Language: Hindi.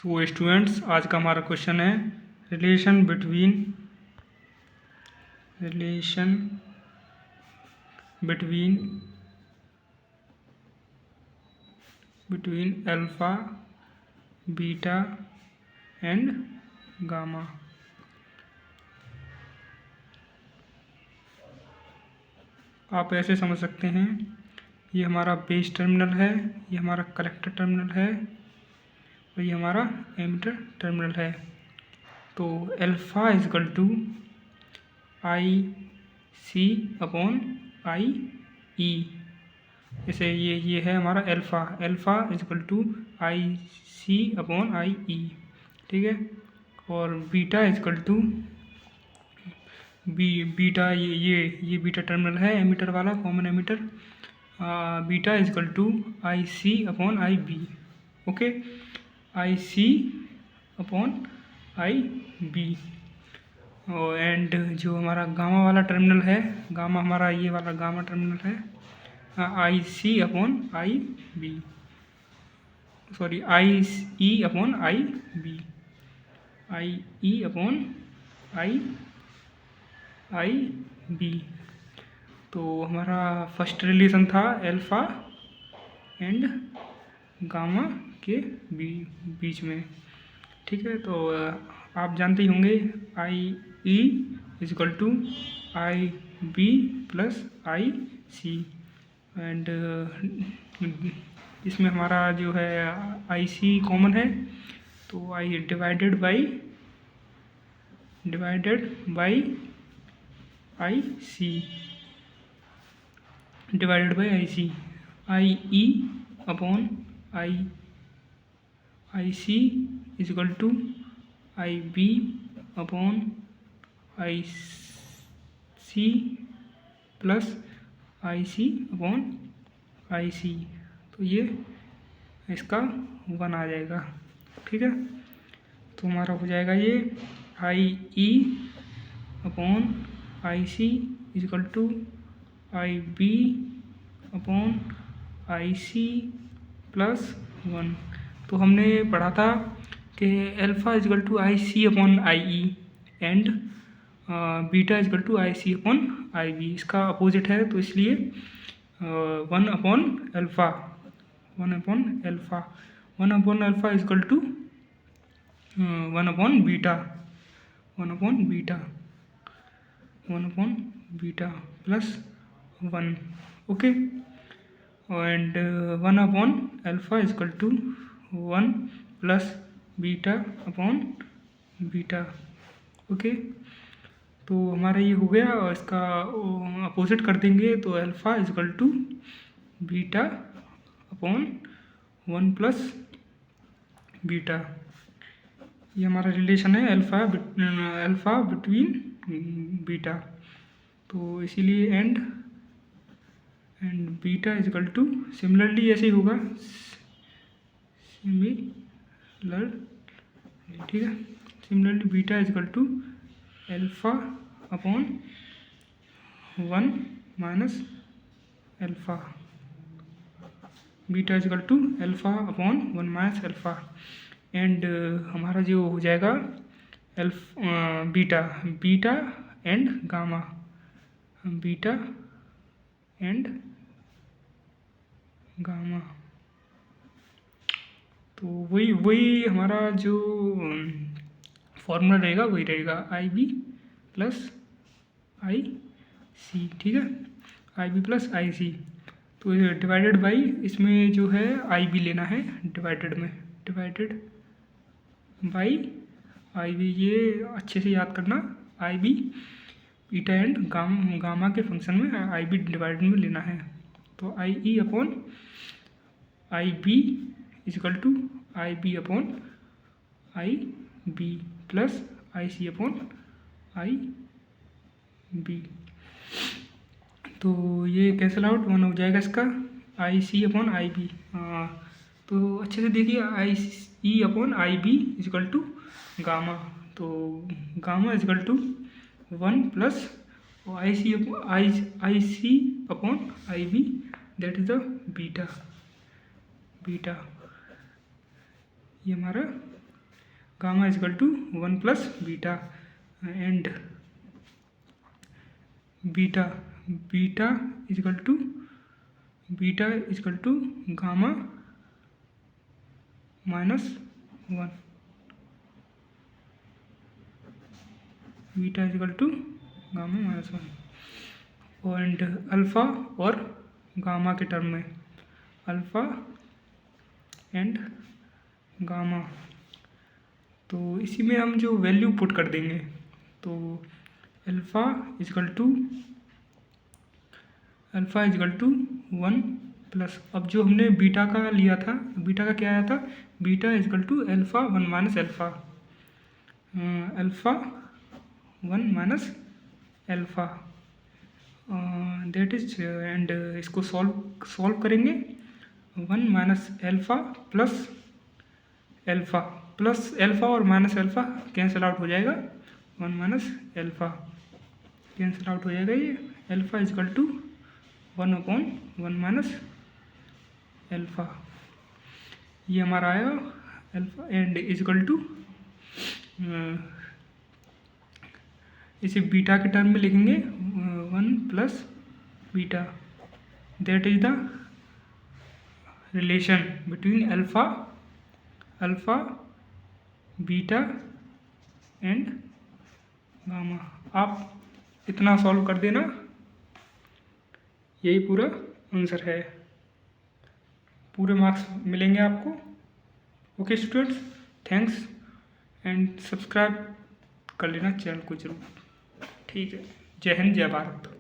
सो स्टूडेंट्स, आज का हमारा क्वेश्चन है relation between alpha, beta and gamma. आप ऐसे समझ सकते हैं, ये हमारा बेस टर्मिनल है, ये हमारा कलेक्टर टर्मिनल है और ये हमारा एमिटर टर्मिनल है। तो alpha is equal to I C upon I E. जैसे ये है हमारा alpha is equal to I C upon I E, ठीक है। और beta is equal to beta, ये बीटा टर्मिनल है एमीटर वाला, common emitter. Beta is equal to I C upon I B, okay. I C upon I B. And जो हमारा गामा वाला टर्मिनल है, गामा हमारा ये वाला गामा टर्मिनल है, I C upon I B, sorry I E upon I B, I E upon I B. तो हमारा फर्स्ट रिलेशन था अल्फा एंड गामा के बीच में, ठीक है। तो आप जानते ही होंगे I E is equal to I B plus I C. And इसमें हमारा जो है आई सी कॉमन है, तो I divided by I C, divided by I C. I E upon I C is equal to I B upon I C plus I C upon I C. तो ये इसका 1 आ जाएगा, ठीक है। तो हमारा हो जाएगा ये I E upon I C is equal to I B upon I C plus 1। तो हमने पढ़ा था कि alpha is equal to I C upon I E and beta is equal to I C upon I B. इसका अपोजिट है, तो इसलिए 1 upon alpha is equal to 1 upon beta plus 1, okay. And 1 upon alpha is equal to 1 plus beta upon beta, okay. तो हमारा ये हो गया, और इसका अपोजिट कर देंगे तो alpha is equal to beta upon 1 plus beta. ये हमारा रिलेशन है अल्फा बिटवीन बीटा। तो इसीलिए and beta is equal to, similarly ऐसे ही होगा, ठीक है। Similarly beta is equal to alpha upon 1 minus alpha, beta is equal to alpha upon 1 minus alpha. And हमारा जो हो जाएगा beta and gamma, beta and gamma. तो वही हमारा जो फॉर्मूला रहेगा वही रहेगा, आई बी प्लस आई सी, ठीक है। आई बी प्लस आई सी। तो डिवाइडेड बाई, इसमें जो है आई बी लेना है डिवाइडेड बाई आई बी। ये अच्छे से याद करना, I B beta and gamma के फंक्शन में आई बी डिवाइडेड में लेना है। तो I E upon I B is equal to I B upon I B plus I C upon I B. तो ये कैंसिल आउट, 1 हो जाएगा इसका, आई सी अपॉन आई बी। तो अच्छे से देखिए, I E upon I B is equal to gamma. तो gamma is equal to 1 plus I C upon I B, that is the beta. ये हमारा gamma is equal to 1 plus beta and beta is equal to gamma minus 1, beta is equal to gamma minus 1 and alpha और गामा के टर्म में अल्फ़ा एंड गामा। तो इसी में हम जो वैल्यू पुट कर देंगे, तो अल्फ़ा इजकल टू 1 प्लस, अब जो हमने बीटा का लिया था, बीटा का क्या आया था, beta is equal to alpha 1 minus alpha, alpha 1 minus alpha that is and इसको सॉल्व करेंगे 1 माइनस अल्फ़ा प्लस अल्फ़ा और माइनस अल्फ़ा कैंसिल आउट हो जाएगा, 1 माइनस अल्फ़ा कैंसिल आउट हो जाएगा, ये alpha is equal to 1 upon 1 minus alpha, ये हमारा आया अल्फ़ा एंड इजकल टू इसे बीटा के टर्म में लिखेंगे 1 plus beta, that is the relation between alpha beta and gamma. आप इतना सॉल्व कर देना, यही पूरा आंसर है, पूरे मार्क्स मिलेंगे आपको। Okay students, thanks and subscribe कर लेना चैनल को जरूर। ठीक है, जय हिंद जय भारत।